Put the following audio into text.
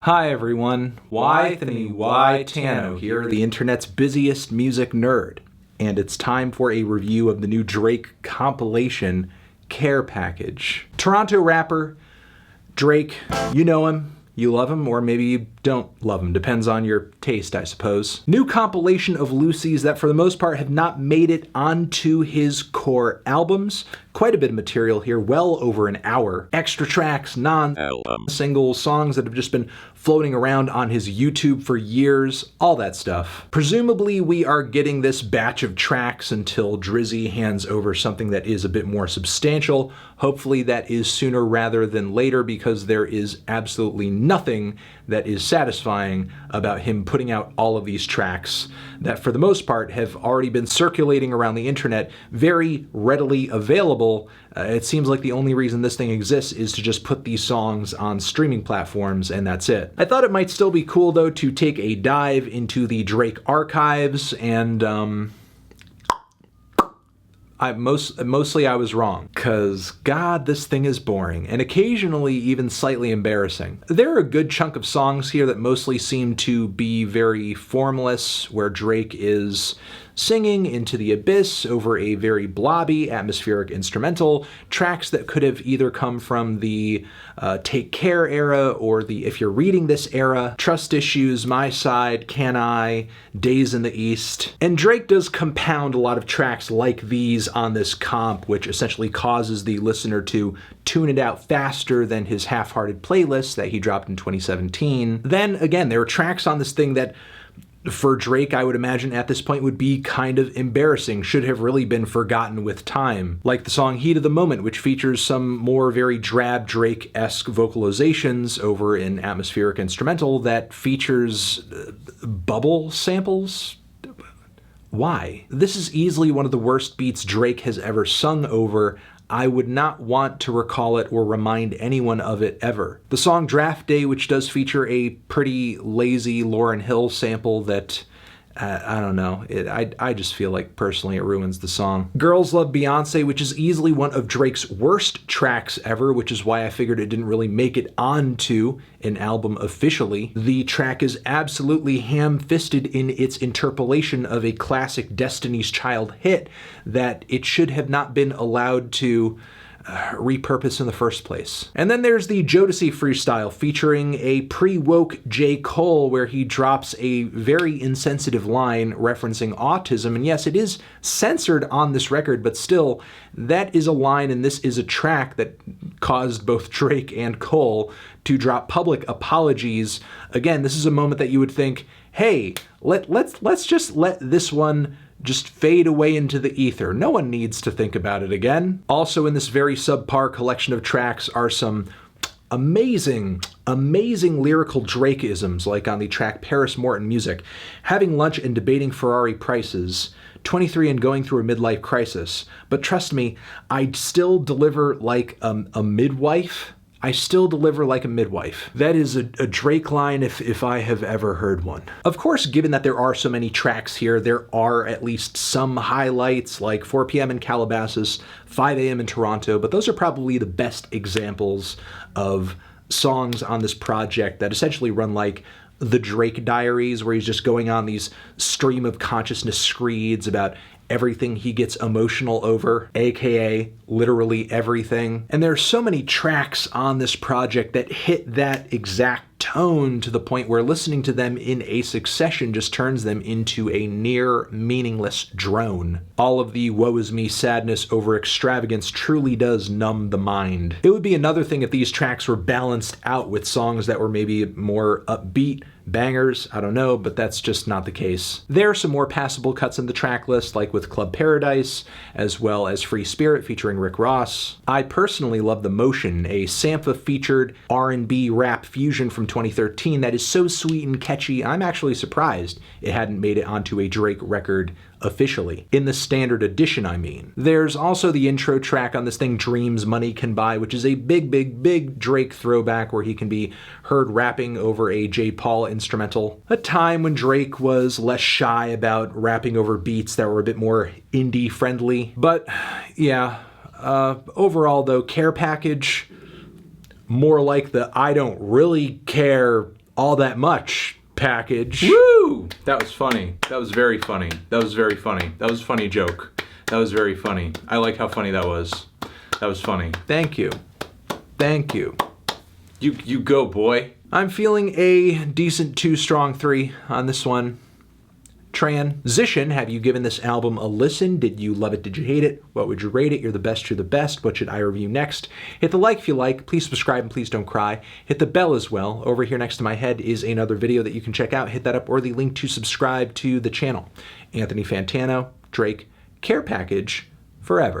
Hi everyone, Anthony Y. Tano here, the internet's busiest music nerd, and it's time for a review of the new Drake compilation, Care Package. Toronto rapper, Drake, you know him, you love him, or maybe you don't love him, depends on your taste, I suppose. New compilation of Lucy's that for the most part have not made it onto his core albums. Quite a bit of material here, well over an hour. Extra tracks, non-single songs that have just been floating around on his YouTube for years, all that stuff. Presumably we are getting this batch of tracks until Drizzy hands over something that is a bit more substantial. Hopefully that is sooner rather than later, because there is absolutely nothing that is satisfying about him putting out all of these tracks that for the most part have already been circulating around the internet, very readily available. It seems like the only reason this thing exists is to just put these songs on streaming platforms, and that's it. I thought it might still be cool though to take a dive into the Drake archives, and mostly I was wrong, because God, this thing is boring, and occasionally even slightly embarrassing. There are a good chunk of songs here that mostly seem to be very formless, where Drake is singing into the abyss over a very blobby, atmospheric instrumental, tracks that could have either come from the Take Care era or the If You're Reading This era, Trust Issues, My Side, Can I, Days in the East. And Drake does compound a lot of tracks like these on this comp, which essentially causes the listener to tune it out faster than his half-hearted playlist that he dropped in 2017. Then again, there are tracks on this thing that for Drake, I would imagine at this point would be kind of embarrassing, should have really been forgotten with time. Like the song Heat of the Moment, which features some more very drab Drake-esque vocalizations over an atmospheric instrumental that features bubble samples? Why? This is easily one of the worst beats Drake has ever sung over. I would not want to recall it or remind anyone of it ever. The song Draft Day, which does feature a pretty lazy Lauryn Hill sample that, I don't know, I just feel like personally it ruins the song. Girls Love Beyonce, which is easily one of Drake's worst tracks ever, which is why I figured it didn't really make it onto an album officially. The track is absolutely ham-fisted in its interpolation of a classic Destiny's Child hit that it should have not been allowed to repurpose in the first place. And then there's the Jodeci freestyle featuring a pre-woke J. Cole, where he drops a very insensitive line referencing autism. And yes, it is censored on this record, but still, that is a line and this is a track that caused both Drake and Cole to drop public apologies. Again, this is a moment that you would think, hey, let's just let this one just fade away into the ether. No one needs to think about it again. Also in this very subpar collection of tracks are some amazing lyrical Drake-isms, like on the track Paris Morton Music, having lunch and debating Ferrari prices, 23 and going through a midlife crisis. But trust me, I still deliver like a midwife. I still deliver like a midwife. That is a Drake line if I have ever heard one. Of course, given that there are so many tracks here, there are at least some highlights like 4 p.m. in Calabasas, 5 a.m. in Toronto, but those are probably the best examples of songs on this project that essentially run like the Drake Diaries, where he's just going on these stream of consciousness screeds about everything he gets emotional over, aka literally everything. And there are so many tracks on this project that hit that exact tone to the point where listening to them in a succession just turns them into a near meaningless drone. All of the woe is me sadness over extravagance truly does numb the mind. It would be another thing if these tracks were balanced out with songs that were maybe more upbeat, bangers, I don't know, but that's just not the case. There are some more passable cuts in the track list, like with Club Paradise, as well as Free Spirit featuring Rick Ross. I personally love The Motion, a Sampha-featured R&B rap fusion from 2013 that is so sweet and catchy, I'm actually surprised it hadn't made it onto a Drake record officially. In the standard edition, I mean. There's also the intro track on this thing, Dreams Money Can Buy, which is a big Drake throwback where he can be heard rapping over a J. Paul instrumental. A time when Drake was less shy about rapping over beats that were a bit more indie friendly. But yeah, overall though, Care Package, more like the I don't really care all that much package. Woo! That was funny. That was very funny. That was very funny. That was a funny joke. That was very funny. I like how funny that was. That was funny. Thank you. Thank you. You go, boy. I'm feeling a decent 2 strong 3 on this one. Transition, have you given this album a listen? Did you love it? Did you hate it? What would you rate it? You're the best, you're the best. What should I review next? Hit the like if you like. Please subscribe and please don't cry. Hit the bell as well. Over here next to my head is another video that you can check out. Hit that up or the link to subscribe to the channel. Anthony Fantano, Drake, care package forever.